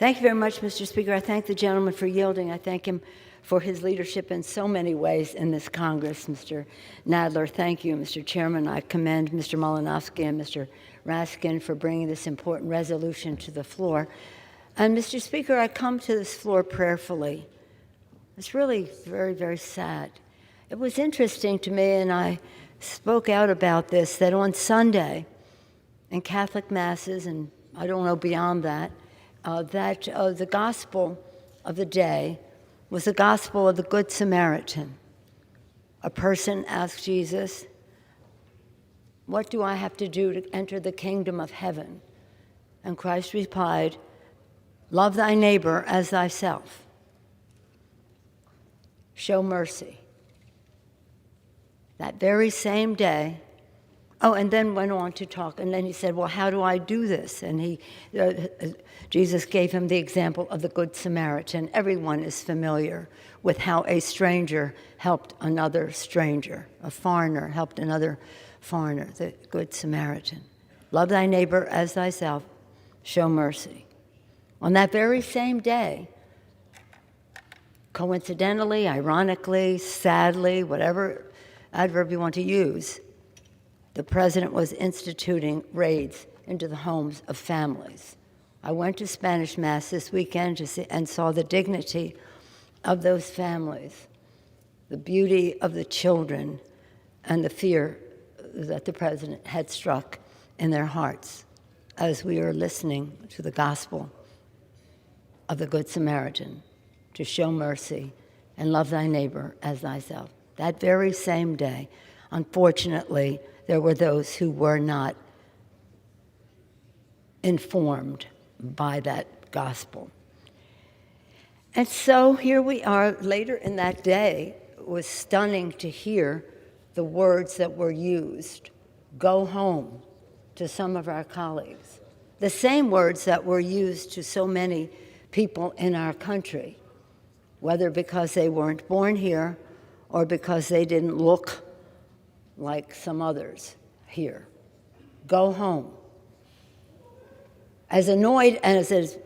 Thank you very much, Mr. Speaker. I thank the gentleman for yielding. I thank him for his leadership in so many ways in this Congress. Mr. Nadler, thank you. Mr. Chairman, I commend Mr. Malinowski and Mr. Raskin for bringing this important resolution to the floor. And Mr. Speaker, I come to this floor prayerfully. It's really very, very sad. It was interesting to me, and I spoke out about this, that on Sunday in Catholic Masses, and I don't know beyond that, the gospel of the day was the gospel of the Good Samaritan. A person asked Jesus, "What do I have to do to enter the kingdom of heaven?" And Christ replied, "Love thy neighbor as thyself. Show mercy." That very same day, and then went on to talk, and then he said, "Well, how do I do this?" And Jesus gave him the example of the Good Samaritan. Everyone is familiar with how a stranger helped another stranger, a foreigner helped another foreigner, the Good Samaritan. Love thy neighbor as thyself, show mercy. On that very same day, coincidentally, ironically, sadly, whatever adverb you want to use, the president was instituting raids into the homes of families. I went to Spanish Mass this weekend to see, and saw the dignity of those families, the beauty of the children, and the fear that the president had struck in their hearts as we were listening to the gospel of the Good Samaritan, to show mercy and love thy neighbor as thyself. That very same day, unfortunately, there were those who were not informed by that gospel. And so here we are later in that day. It was stunning to hear the words that were used, "Go home," to some of our colleagues. The same words that were used to so many people in our country, whether because they weren't born here or because they didn't look like some others here. Go home. As annoyed and as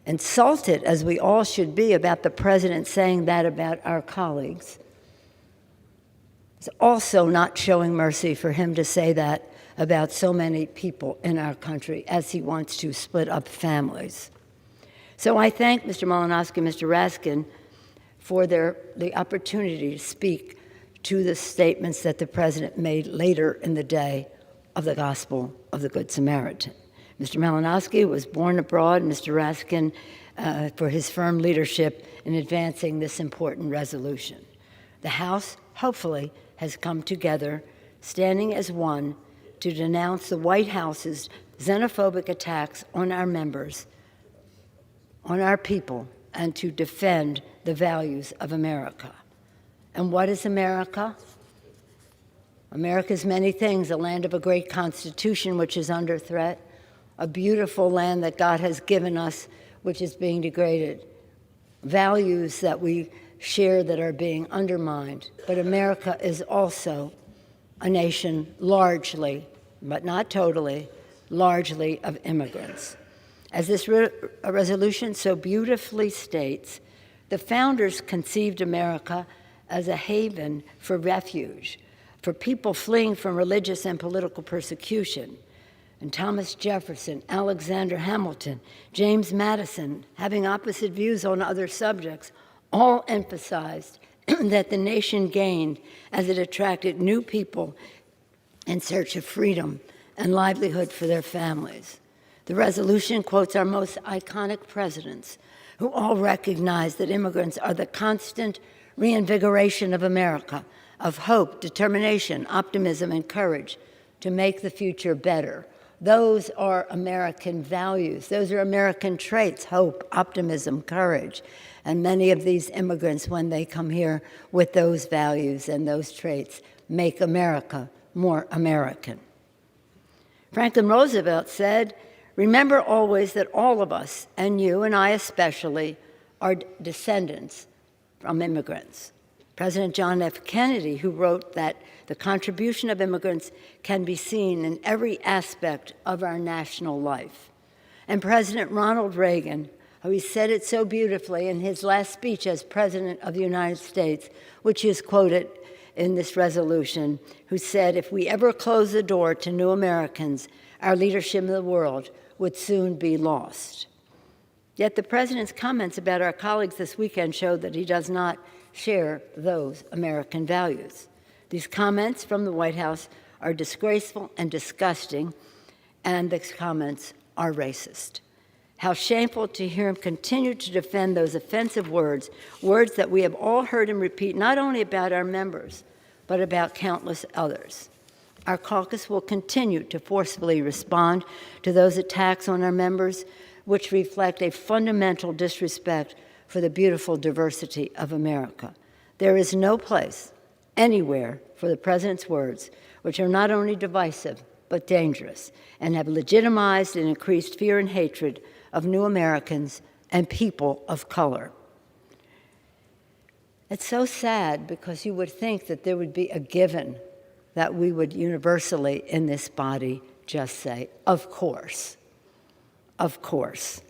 insulted as we all should be about the president saying that about our colleagues, it's also not showing mercy for him to say that about so many people in our country as he wants to split up families. So I thank Mr. Malinowski and Mr. Raskin for the opportunity to speak to the statements that the president made later in the day of the gospel of the Good Samaritan. Mr. Malinowski was born abroad, and Mr. Raskin for his firm leadership in advancing this important resolution. The House, hopefully, has come together, standing as one, to denounce the White House's xenophobic attacks on our members, on our people, and to defend the values of America. And what is America? America is many things: a land of a great constitution which is under threat, a beautiful land that God has given us which is being degraded, values that we share that are being undermined. But America is also a nation largely, but not totally, largely of immigrants. As this resolution so beautifully states, the founders conceived America as a haven for refuge, for people fleeing from religious and political persecution. And Thomas Jefferson, Alexander Hamilton, James Madison, having opposite views on other subjects, all emphasized that the nation gained as it attracted new people in search of freedom and livelihood for their families. The resolution quotes our most iconic presidents, who all recognize that immigrants are the constant reinvigoration of America, of hope, determination, optimism, and courage to make the future better. Those are American values. Those are American traits: hope, optimism, courage. And many of these immigrants, when they come here with those values and those traits, make America more American. Franklin Roosevelt said, "Remember always that all of us, and you and I especially, are descendants from immigrants." President John F. Kennedy, who wrote that the contribution of immigrants can be seen in every aspect of our national life. And President Ronald Reagan, how he said it so beautifully in his last speech as President of the United States, which is quoted in this resolution, who said, if we ever close the door to new Americans, our leadership in the world would soon be lost. Yet the President's comments about our colleagues this weekend showed that he does not share those American values. These comments from the White House are disgraceful and disgusting, and the comments are racist. How shameful to hear him continue to defend those offensive words, words that we have all heard him repeat not only about our members, but about countless others. Our caucus will continue to forcefully respond to those attacks on our members, which reflect a fundamental disrespect for the beautiful diversity of America. There is no place anywhere for the President's words, which are not only divisive, but dangerous, and have legitimized and increased fear and hatred of new Americans and people of color. It's so sad because you would think that there would be a given that we would universally in this body just say, of course, of course.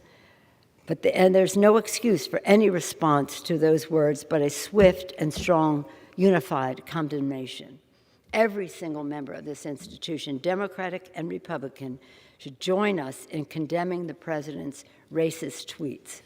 And there's no excuse for any response to those words but a swift and strong, unified condemnation. Every single member of this institution, Democratic and Republican, should join us in condemning the President's racist tweets.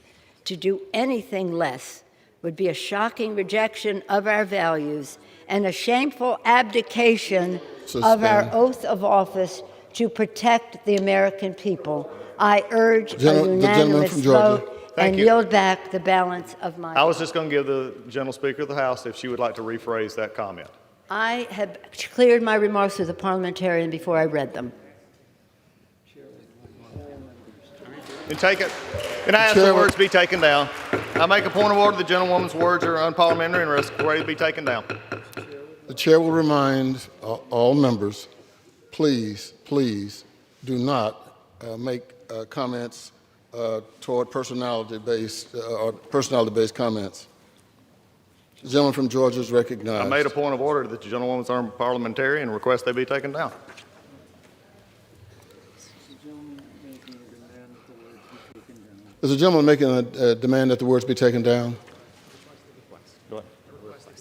To do anything less would be a shocking rejection of our values and a shameful abdication of our oath of office to protect the American people. I urge a unanimous vote and yield back the balance of my I was just going to give the General Speaker of the House if she would like to rephrase that comment. I have cleared my remarks with the parliamentarian before I read them. And take it. And I ask the words be taken down. I make a point of order. The gentlewoman's words are unparliamentary and ready to be taken down. The chair will remind all members, please do not make comments toward personality-based comments. The gentleman from Georgia is recognized. I made a point of order that the gentlewoman's unparliamentary and request they be taken down. Is the gentleman making a demand that the words be taken down? Go ahead.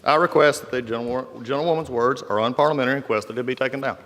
I request that the gentlewoman's words are unparliamentary and request that they be taken down.